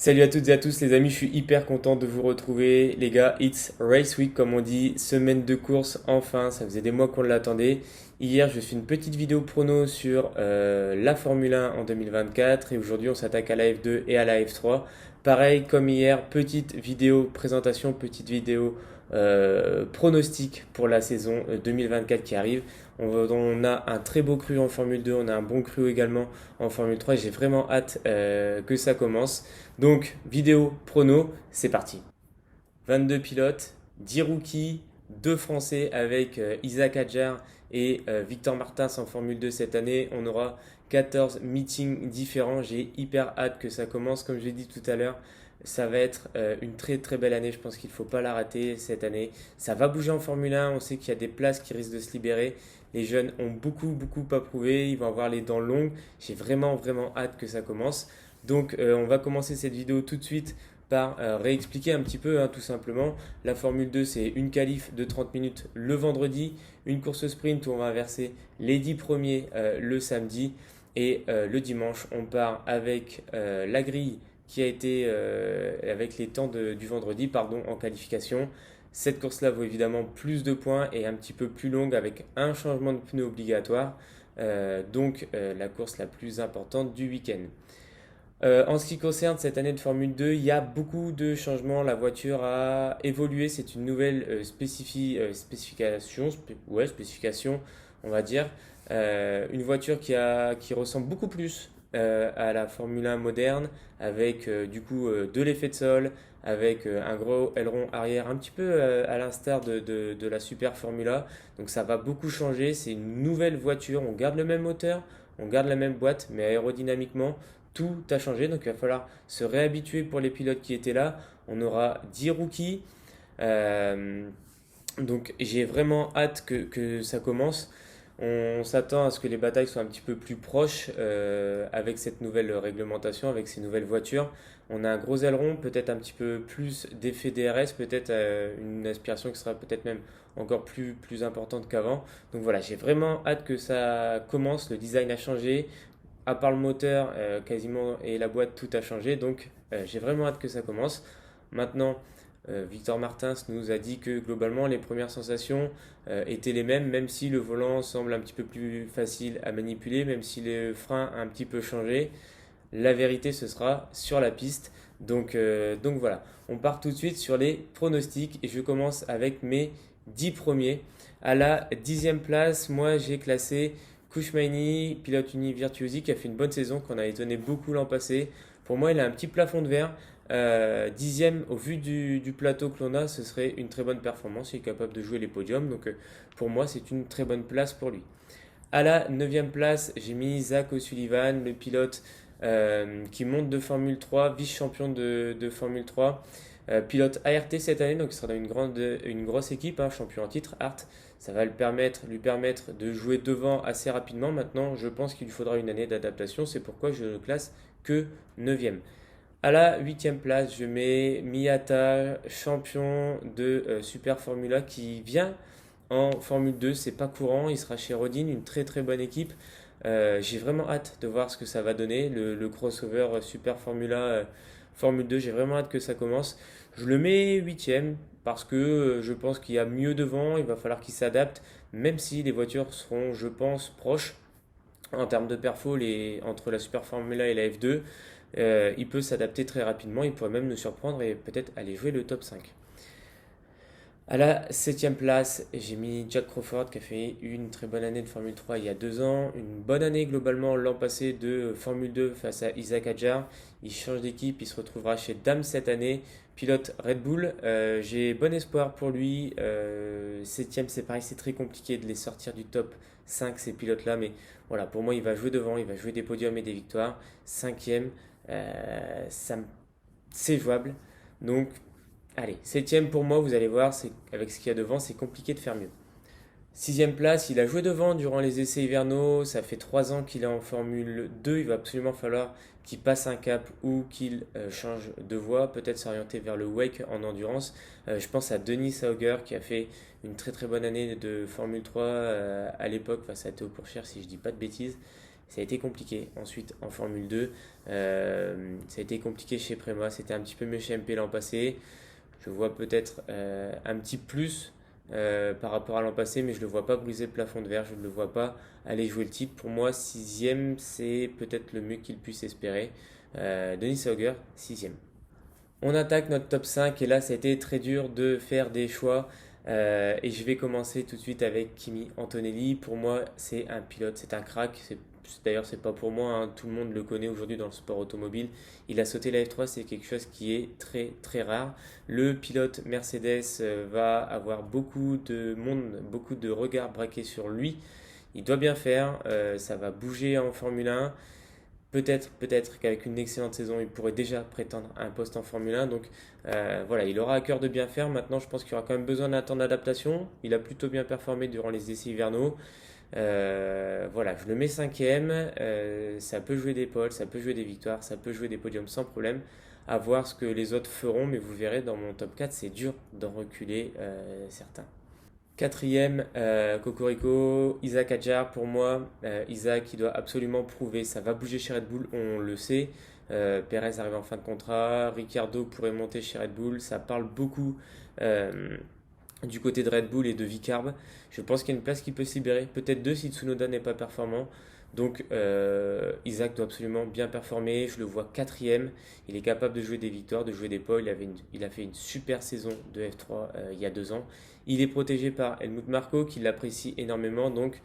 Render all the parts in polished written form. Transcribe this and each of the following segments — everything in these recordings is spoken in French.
Salut à toutes et à tous les amis, je suis hyper content de vous retrouver les gars. It's Race Week comme on dit, semaine de course enfin, ça faisait des mois qu'on l'attendait. Hier je fais une petite vidéo prono sur la Formule 1 en 2024 et aujourd'hui on s'attaque à la F2 et à la F3. Pareil comme hier, petite vidéo présentation, petite vidéo pronostic pour la saison 2024 qui arrive. On a un très beau cru en Formule 2, on a un bon cru également en Formule 3. J'ai vraiment hâte que ça commence. Donc, vidéo prono, c'est parti. 22 pilotes, 10 rookies, 2 Français avec Isaac Hadjar et Victor Martins en Formule 2 cette année. On aura 14 meetings différents. J'ai hyper hâte que ça commence. Comme je l'ai dit tout à l'heure, ça va être une très très belle année. Je pense qu'il ne faut pas la rater cette année. Ça va bouger en Formule 1. On sait qu'il y a des places qui risquent de se libérer. Les jeunes ont beaucoup à prouver. Ils vont avoir les dents longues. J'ai vraiment hâte que ça commence. Donc on va commencer cette vidéo tout de suite par réexpliquer un petit peu, hein, tout simplement. La Formule 2, c'est une qualif de 30 minutes le vendredi, une course sprint où on va inverser les 10 premiers le samedi et le dimanche, on part avec la grille qui a été avec les temps du vendredi pardon, en qualification. Cette course-là vaut évidemment plus de points et un petit peu plus longue avec un changement de pneu obligatoire. Donc la course la plus importante du week-end. En ce qui concerne cette année de Formule 2, il y a beaucoup de changements. La voiture a évolué. C'est une nouvelle spécification, on va dire. Une voiture qui ressemble beaucoup plus à la Formule 1 moderne, avec du coup de l'effet de sol, avec un gros aileron arrière, un petit peu à l'instar de la Super Formula. Donc ça va beaucoup changer. C'est une nouvelle voiture. On garde le même moteur, on garde la même boîte, mais aérodynamiquement, tout a changé, donc il va falloir se réhabituer pour les pilotes qui étaient là. On aura 10 rookies. Euh, donc j'ai vraiment hâte que ça commence. On s'attend à ce que les batailles soient un petit peu plus proches avec cette nouvelle réglementation, avec ces nouvelles voitures. On a un gros aileron, peut-être un petit peu plus d'effet DRS, peut-être une aspiration qui sera peut-être même encore plus importante qu'avant. Donc voilà, j'ai vraiment hâte que ça commence. Le design a changé, à part le moteur quasiment et la boîte, tout a changé. Donc j'ai vraiment hâte que ça commence. Maintenant, Victor Martins nous a dit que globalement les premières sensations étaient les mêmes, même si le volant semble un petit peu plus facile à manipuler, même si le frein a un petit peu changé. La vérité, ce sera sur la piste. Donc voilà, on part tout de suite sur les pronostics et je commence avec mes 10 premiers. À la 10e place, moi j'ai classé Kouchmaini, pilote Uni Virtuosi, qui a fait une bonne saison, qu'on a étonné beaucoup l'an passé. Pour moi, il a un petit plafond de verre. 10e, au vu du plateau que l'on a, ce serait une très bonne performance. Il est capable de jouer les podiums. Donc pour moi, c'est une très bonne place pour lui. À la 9e place, j'ai mis Zach O'Sullivan, le pilote qui monte de Formule 3, vice-champion de Formule 3. Pilote ART cette année, donc il sera dans une grosse équipe, hein, champion en titre, ART. Ça va lui permettre de jouer devant assez rapidement. Maintenant, je pense qu'il lui faudra une année d'adaptation. C'est pourquoi je le classe que 9e. À la 8e place, je mets Miyata, champion de Super Formula, qui vient en Formule 2. C'est pas courant, il sera chez Rodin, une très bonne équipe. J'ai vraiment hâte de voir ce que ça va donner, le crossover Super Formula Formule 2. J'ai vraiment hâte que ça commence. Je le mets 8e parce que je pense qu'il y a mieux devant, il va falloir qu'il s'adapte, même si les voitures seront, je pense, proches en termes de perfo entre la Super Formula et la F2. Il peut s'adapter très rapidement, il pourrait même nous surprendre et peut-être aller jouer le top 5. À la 7e place, j'ai mis Jack Crawford qui a fait une très bonne année de Formule 3 il y a 2 ans, une bonne année globalement l'an passé de Formule 2 face à Isaac Hadjar. Il change d'équipe, il se retrouvera chez Dam cette année, pilote Red Bull. J'ai bon espoir pour lui. 7e, c'est pareil, c'est très compliqué de les sortir du top 5 ces pilotes-là, mais voilà, pour moi il va jouer devant, il va jouer des podiums et des victoires. 5e, ça, c'est jouable. Donc allez, 7e pour moi, vous allez voir, avec ce qu'il y a devant, c'est compliqué de faire mieux. 6e place, il a joué devant durant les essais hivernaux, ça fait 3 ans qu'il est en Formule 2, il va absolument falloir qu'il passe un cap ou qu'il change de voie, peut-être s'orienter vers le wake en endurance. Je pense à Denis Sauger qui a fait une très bonne année de Formule 3 à l'époque face à Théo Pourchaire si je dis pas de bêtises. Ça a été compliqué. Ensuite, en Formule 2, ça a été compliqué chez Prema. C'était un petit peu mieux chez MP l'an passé. Je vois peut-être un petit plus par rapport à l'an passé, mais je ne le vois pas briser le plafond de verre. Je ne le vois pas aller jouer le titre. Pour moi, sixième, c'est peut-être le mieux qu'il puisse espérer. Denis Sauger, sixième. On attaque notre top 5 et là, ça a été très dur de faire des choix. Et je vais commencer tout de suite avec Kimi Antonelli. Pour moi, c'est un pilote, c'est un crack. D'ailleurs, c'est pas pour moi, hein, tout le monde le connaît aujourd'hui dans le sport automobile. Il a sauté la F3, c'est quelque chose qui est très très rare. Le pilote Mercedes va avoir beaucoup de monde, beaucoup de regards braqués sur lui. Il doit bien faire, ça va bouger en Formule 1. Peut-être qu'avec une excellente saison, il pourrait déjà prétendre à un poste en Formule 1. Donc voilà, il aura à cœur de bien faire. Maintenant, je pense qu'il y aura quand même besoin d'un temps d'adaptation. Il a plutôt bien performé durant les essais hivernaux. Voilà, je le mets cinquième. Ça peut jouer des pôles, ça peut jouer des victoires, ça peut jouer des podiums sans problème. À voir ce que les autres feront, mais vous verrez dans mon top 4, c'est dur d'en reculer certains. Quatrième, Cocorico, Isaac Hadjar pour moi. Isaac qui doit absolument prouver, ça va bouger chez Red Bull, on le sait. Perez arrive en fin de contrat, Ricciardo pourrait monter chez Red Bull, ça parle beaucoup du côté de Red Bull et de Vicarb. Je pense qu'il y a une place qui peut se libérer, peut-être deux si Tsunoda n'est pas performant. Donc Isaac doit absolument bien performer, je le vois quatrième, il est capable de jouer des victoires, de jouer des pôles, il a fait une super saison de F3 il y a 2 ans. Il est protégé par Helmut Marko qui l'apprécie énormément, donc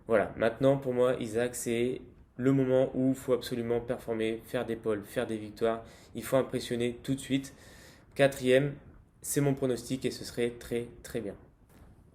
voilà, maintenant pour moi Isaac c'est le moment où il faut absolument performer, faire des pôles, faire des victoires, il faut impressionner tout de suite. Quatrième, c'est mon pronostic et ce serait très très bien.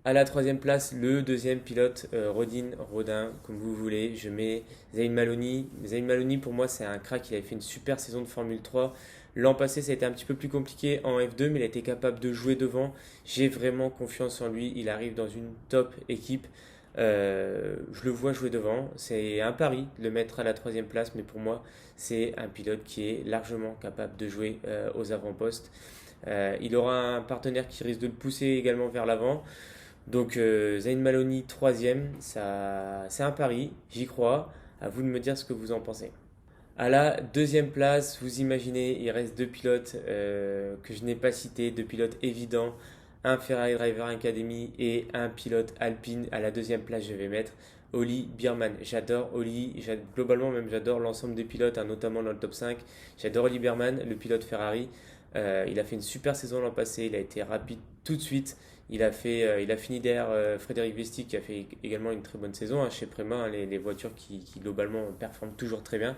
À la troisième place, le deuxième pilote, Rodin, comme vous voulez. Je mets Zayn Maloney. Zayn Maloney, pour moi, c'est un crack. Il avait fait une super saison de Formule 3. L'an passé, ça a été un petit peu plus compliqué en F2, mais il a été capable de jouer devant. J'ai vraiment confiance en lui. Il arrive dans une top équipe. Je le vois jouer devant. C'est un pari de le mettre à la troisième place, mais pour moi, c'est un pilote qui est largement capable de jouer aux avant-postes. Il aura un partenaire qui risque de le pousser également vers l'avant. Donc Zayn Maloney, troisième, ça, c'est un pari, j'y crois. À vous de me dire ce que vous en pensez. À la deuxième place, vous imaginez, il reste deux pilotes que je n'ai pas cités, deux pilotes évidents, un Ferrari Driver Academy et un pilote Alpine. À la deuxième place, je vais mettre Oli Biermann. J'adore Oli, globalement même j'adore l'ensemble des pilotes, hein, notamment dans le top 5. J'adore Oli Biermann, le pilote Ferrari. Il a fait une super saison l'an passé, il a été rapide tout de suite. Il a fini derrière Frédéric Vesti qui a fait également une très bonne saison hein, chez Prema, hein, les voitures qui globalement performent toujours très bien.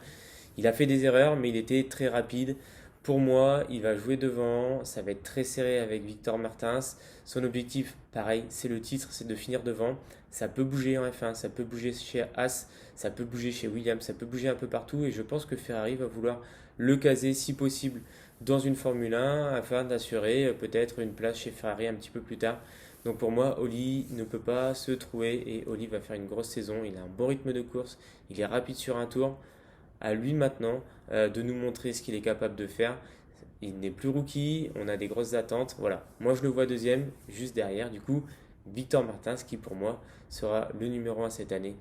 Il a fait des erreurs, mais il était très rapide. Pour moi, il va jouer devant, ça va être très serré avec Victor Martins. Son objectif, pareil, c'est le titre, c'est de finir devant. Ça peut bouger en F1, ça peut bouger chez Haas, ça peut bouger chez Williams, ça peut bouger un peu partout. Et je pense que Ferrari va vouloir le caser si possible dans une Formule 1 afin d'assurer peut-être une place chez Ferrari un petit peu plus tard. Donc pour moi, Oli ne peut pas se trouver et Oli va faire une grosse saison. Il a un bon rythme de course, il est rapide sur un tour. À lui maintenant de nous montrer ce qu'il est capable de faire. Il n'est plus rookie, on a des grosses attentes. Voilà, moi je le vois deuxième, juste derrière. Du coup, Victor Martins qui pour moi sera le numéro 1 cette année.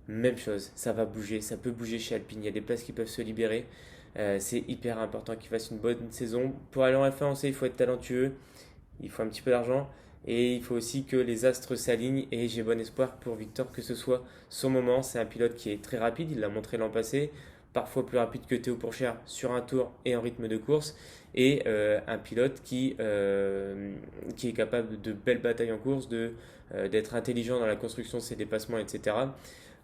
Même chose, ça va bouger, ça peut bouger chez Alpine. Il y a des places qui peuvent se libérer. C'est hyper important qu'il fasse une bonne saison. Pour aller en F1, on sait il faut être talentueux, il faut un petit peu d'argent et il faut aussi que les astres s'alignent. Et j'ai bon espoir pour Victor que ce soit son moment. C'est un pilote qui est très rapide, il l'a montré l'an passé, parfois plus rapide que Théo Pourchaire sur un tour et en rythme de course. Et un pilote qui est capable de belles batailles en course, d'être intelligent dans la construction de ses dépassements, etc.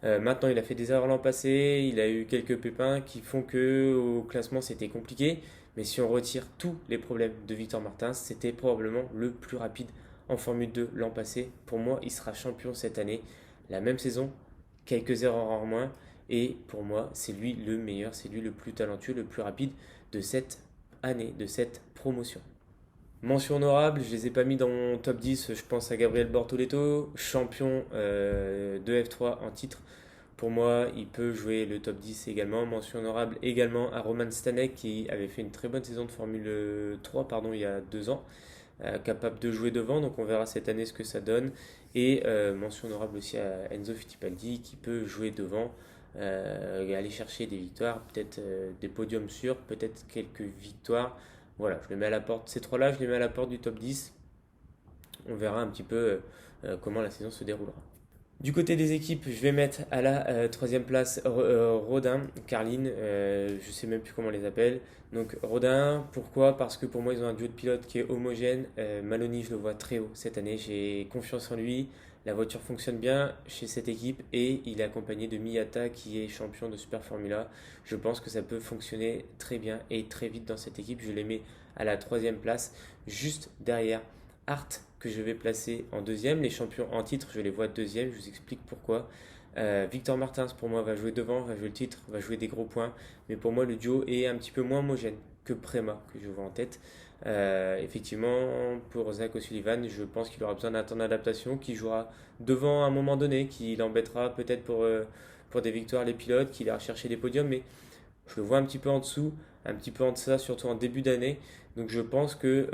Maintenant, il a fait des erreurs l'an passé, il a eu quelques pépins qui font que au classement c'était compliqué. Mais si on retire tous les problèmes de Victor Martins, c'était probablement le plus rapide en Formule 2 l'an passé. Pour moi, il sera champion cette année. La même saison, quelques erreurs en moins. Et pour moi, c'est lui le meilleur, c'est lui le plus talentueux, le plus rapide de cette année, de cette promotion. Mention honorable, je ne les ai pas mis dans mon top 10, je pense à Gabriel Bortoleto, champion de F3 en titre. Pour moi, il peut jouer le top 10 également. Mention honorable également à Roman Stanek qui avait fait une très bonne saison de Formule 3 pardon, il y a 2 ans, capable de jouer devant, donc on verra cette année ce que ça donne. Et mention honorable aussi à Enzo Fittipaldi qui peut jouer devant. aller chercher des victoires, peut-être des podiums sûrs, peut-être quelques victoires. Voilà, je le mets à la porte. Ces trois-là, je les mets à la porte du top 10. On verra un petit peu comment la saison se déroulera. Du côté des équipes, je vais mettre à la troisième place Rodin, Carlin, je ne sais même plus comment on les appelle. Donc Rodin, pourquoi? Parce que pour moi, ils ont un duo de pilotes qui est homogène. Maloney, je le vois très haut cette année, j'ai confiance en lui. La voiture fonctionne bien chez cette équipe et il est accompagné de Miyata qui est champion de Super Formula. Je pense que ça peut fonctionner très bien et très vite dans cette équipe. Je les mets à la troisième place, juste derrière Hart que je vais placer en deuxième. Les champions en titre, je les vois deuxième. Je vous explique pourquoi. Victor Martins, pour moi, va jouer devant, va jouer le titre, va jouer des gros points. Mais pour moi, le duo est un petit peu moins homogène que Prema, que je vois en tête. Effectivement, pour Zach O'Sullivan, je pense qu'il aura besoin d'un temps d'adaptation, qui jouera devant à un moment donné, qui l'embêtera peut-être pour des victoires les pilotes, qui ira chercher des podiums. Mais je le vois un petit peu en dessous, un petit peu en deçà, surtout en début d'année. Donc je pense que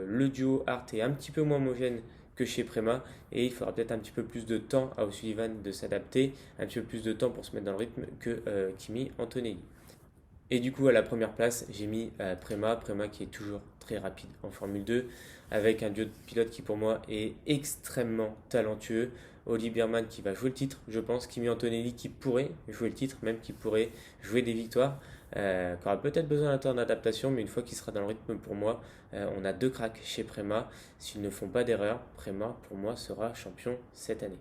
le duo Hart est un petit peu moins homogène que chez Prema et il faudra peut-être un petit peu plus de temps à O'Sullivan de s'adapter, un petit peu plus de temps pour se mettre dans le rythme que Kimi Antonelli. Et du coup, à la première place, j'ai mis Prema qui est toujours très rapide en Formule 2, avec un duo de pilote qui pour moi est extrêmement talentueux. Oli Biermann qui va jouer le titre, je pense, Kimi Antonelli qui pourrait jouer le titre, même qui pourrait jouer des victoires, qui aura peut-être besoin d'un temps d'adaptation, mais une fois qu'il sera dans le rythme pour moi, on a deux cracks chez Prema. S'ils ne font pas d'erreur, Prema pour moi sera champion cette année.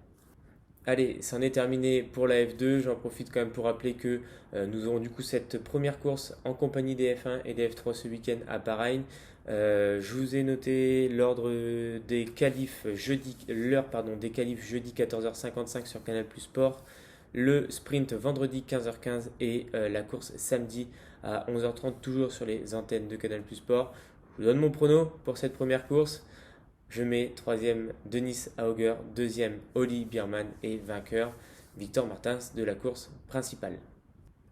Allez, c'en est terminé pour la F2. J'en profite quand même pour rappeler que nous aurons du coup cette première course en compagnie des F1 et des F3 ce week-end à Bahreïn. Je vous ai noté l'ordre des qualifs jeudi, l'heure pardon, des qualifs jeudi 14h55 sur Canal Plus Sport, le sprint vendredi 15h15 et la course samedi à 11h30 toujours sur les antennes de Canal Plus Sport. Je vous donne mon prono pour cette première course. Je mets troisième Denis Auger, deuxième Oli Biermann et vainqueur Victor Martins de la course principale.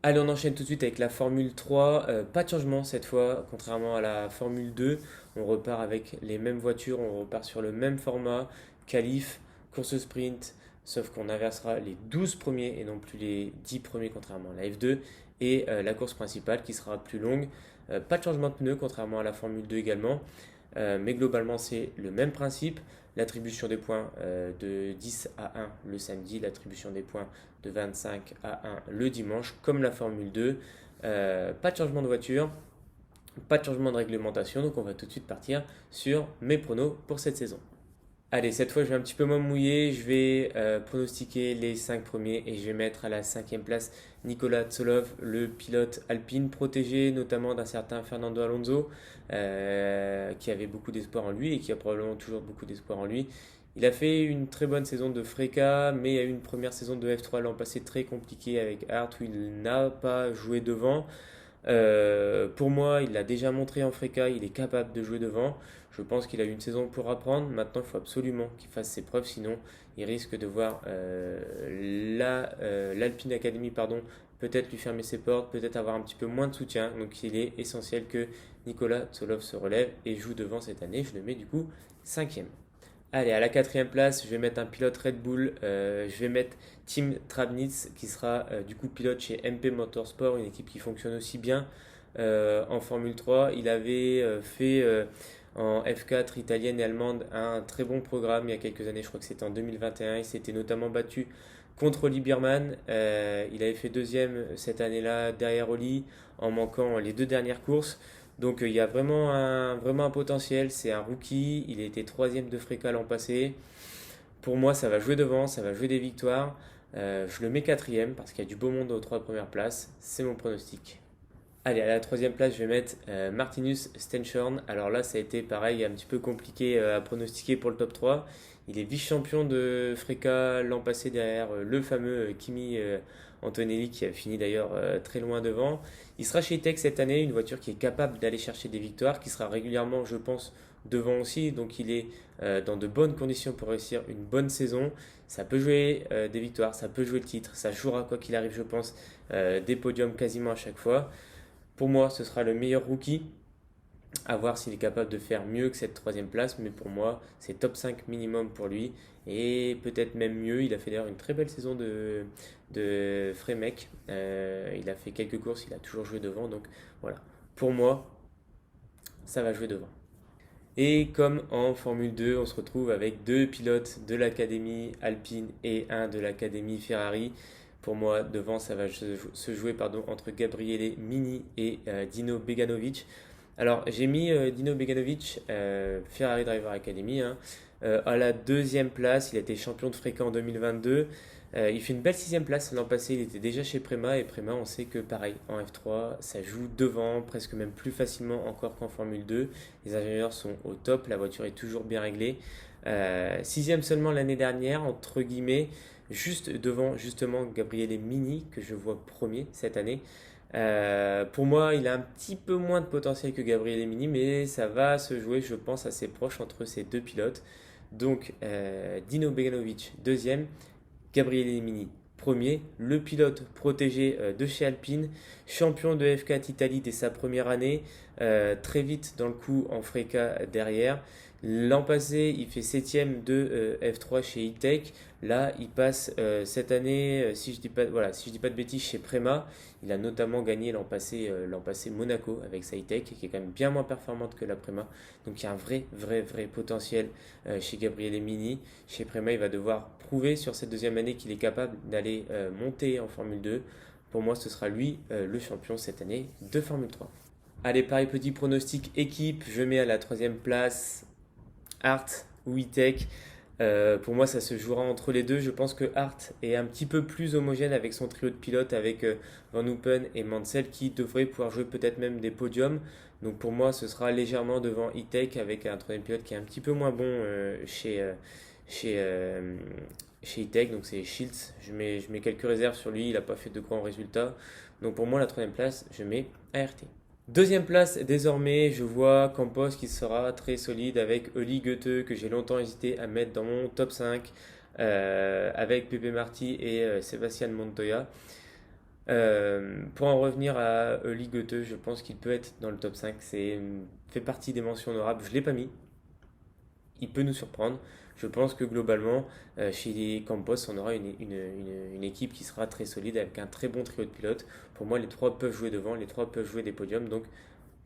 Allez, on enchaîne tout de suite avec la Formule 3. Pas de changement cette fois, contrairement à la Formule 2. On repart avec les mêmes voitures, on repart sur le même format, qualif, course sprint, sauf qu'on inversera les 12 premiers et non plus les 10 premiers contrairement à la F2. Et la course principale qui sera plus longue. Pas de changement de pneus contrairement à la Formule 2 également. Mais globalement, c'est le même principe. L'attribution des points de 10 à 1 le samedi, l'attribution des points de 25 à 1 le dimanche, comme la Formule 2. Pas de changement de voiture, pas de changement de réglementation, donc on va tout de suite partir sur mes pronos pour cette saison. Allez, cette fois je vais un petit peu moins me mouiller, je vais pronostiquer les 5 premiers et je vais mettre à la cinquième place Nicolas Tsolov, le pilote alpine protégé notamment d'un certain Fernando Alonso, qui avait beaucoup d'espoir en lui et qui a probablement toujours beaucoup d'espoir en lui. Il a fait une très bonne saison de Freca, mais il y a eu une première saison de F3 l'an passé très compliquée avec Hart où il n'a pas joué devant. Pour moi, il l'a déjà montré en Freca, il est capable de jouer devant. Je pense qu'il a eu une saison pour apprendre. Maintenant, il faut absolument qu'il fasse ses preuves, sinon il risque de voir l'Alpine Academy peut-être lui fermer ses portes, peut-être avoir un petit peu moins de soutien. Donc il est essentiel que Nicolas Tsolov se relève et joue devant cette année. Je le mets du coup cinquième. Allez, à la quatrième place, je vais mettre un pilote Red Bull. Je vais mettre Tim Trabnitz, qui sera du coup pilote chez MP Motorsport, une équipe qui fonctionne aussi bien en Formule 3. Il avait fait en F4 italienne et allemande un très bon programme il y a quelques années, je crois que c'était en 2021. Il s'était notamment battu contre Oli Biermann. Il avait fait deuxième cette année-là derrière Oli en manquant les deux dernières courses. Donc il y a vraiment un potentiel, c'est un rookie, il a été troisième de Freca l'an passé. Pour moi ça va jouer devant, ça va jouer des victoires. Je le mets quatrième parce qu'il y a du beau monde aux trois premières places, c'est mon pronostic. Allez, à la troisième place, je vais mettre Martinus Stenshorn. Alors là, ça a été pareil, un petit peu compliqué à pronostiquer pour le top 3. Il est vice-champion de Freca l'an passé derrière le fameux Kimi Antonelli qui a fini d'ailleurs très loin devant. Il sera chez Tech cette année, une voiture qui est capable d'aller chercher des victoires, qui sera régulièrement, je pense, devant aussi. Donc il est dans de bonnes conditions pour réussir une bonne saison. Ça peut jouer des victoires, ça peut jouer le titre, ça jouera quoi qu'il arrive, je pense, des podiums quasiment à chaque fois. Pour moi, ce sera le meilleur rookie. À voir s'il est capable de faire mieux que cette troisième place, mais pour moi, c'est top 5 minimum pour lui. Et peut-être même mieux. Il a fait d'ailleurs une très belle saison de Freimek. Il a fait quelques courses, il a toujours joué devant. Donc voilà, pour moi, ça va jouer devant. Et comme en Formule 2, on se retrouve avec deux pilotes de l'académie Alpine et un de l'académie Ferrari. Pour moi, devant, ça va se jouer entre Gabriele Mini et Dino Beganovic. Alors, j'ai mis Dino Beganovic, Ferrari Driver Academy, hein, à la deuxième place. Il a été champion de fréquent en 2022. Il fait une belle sixième place. L'an passé, il était déjà chez Prema. Et Prema, on sait que pareil, en F3, ça joue devant, presque même plus facilement encore qu'en Formule 2. Les ingénieurs sont au top. La voiture est toujours bien réglée. Sixième seulement l'année dernière, entre guillemets, juste devant justement Gabriele Mini, que je vois premier cette année. Pour moi, il a un petit peu moins de potentiel que Gabriele Mini, mais ça va se jouer, je pense, assez proche entre ces deux pilotes. Donc, Dino Beganovic, deuxième, Gabriele Mini, premier, le pilote protégé de chez Alpine, champion de F4 Italie dès sa première année, très vite dans le coup en Freca derrière. L'an passé, il fait septième de F3 chez E-Tech. Là, il passe cette année, si je dis pas, voilà, si je dis pas de bêtises, chez Prema. Il a notamment gagné l'an passé Monaco avec sa E-Tech, qui est quand même bien moins performante que la Prema. Donc il y a un vrai potentiel chez Gabriele Mini. Chez Prema, il va devoir prouver sur cette deuxième année qu'il est capable d'aller monter en Formule 2. Pour moi, ce sera lui le champion cette année de Formule 3. Allez, pareil, petit pronostic équipe. Je mets à la troisième place Art ou E-Tech. Pour moi, ça se jouera entre les deux. Je pense que Art est un petit peu plus homogène avec son trio de pilotes, avec Van Hoopen et Mansell, qui devraient pouvoir jouer peut-être même des podiums. Donc pour moi, ce sera légèrement devant E-Tech, avec un troisième pilote qui est un petit peu moins bon chez E-Tech, donc c'est Shields. Je mets quelques réserves sur lui, il n'a pas fait de grands résultats. Donc pour moi, la troisième place, je mets ART. Deuxième place, désormais, je vois Campos qui sera très solide avec Oli Goethe, que j'ai longtemps hésité à mettre dans mon top 5, avec Pepe Marty et Sébastien Montoya. Pour en revenir à Oli Goethe, je pense qu'il peut être dans le top 5. Fait partie des mentions honorables. Je ne l'ai pas mis. Il peut nous surprendre. Je pense que globalement, chez les Campos, on aura une équipe qui sera très solide avec un très bon trio de pilotes. Pour moi, les trois peuvent jouer devant, les trois peuvent jouer des podiums. Donc,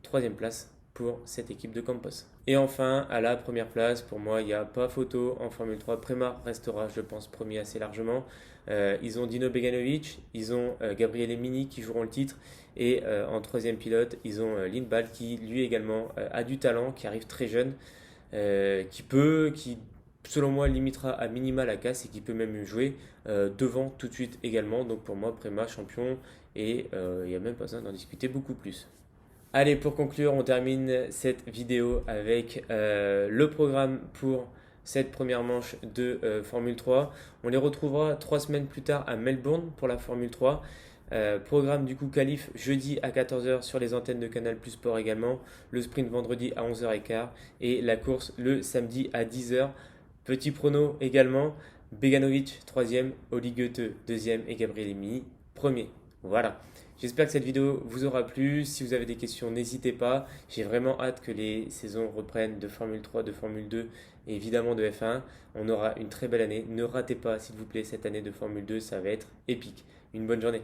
troisième place pour cette équipe de Campos. Et enfin, à la première place, pour moi, il n'y a pas photo en Formule 3. Prema restera, je pense, premier assez largement. Ils ont Dino Beganovic, ils ont Gabriele Mini qui joueront le titre. Et en troisième pilote, ils ont Lindvall qui, lui également, a du talent, qui arrive très jeune. Qui selon moi limitera à minima la casse et qui peut même jouer devant tout de suite également. Donc pour moi, Prema champion et il n'y a même pas besoin d'en discuter beaucoup plus. Allez, pour conclure, on termine cette vidéo avec le programme pour cette première manche de Formule 3. On les retrouvera 3 semaines plus tard à Melbourne pour la Formule 3. Programme du coup qualif jeudi à 14h sur les antennes de Canal Plus Sport également, le sprint vendredi à 11h15 et la course le samedi à 10h. Petit prono également, Beganovic 3e, Oli Goethe 2e et Gabriele Mini 1er. Voilà, j'espère que cette vidéo vous aura plu. Si vous avez des questions, n'hésitez pas. J'ai vraiment hâte que les saisons reprennent de Formule 3, de Formule 2 et évidemment de F1. On aura une très belle année. Ne ratez pas s'il vous plaît cette année de Formule 2, ça va être épique. Une bonne journée.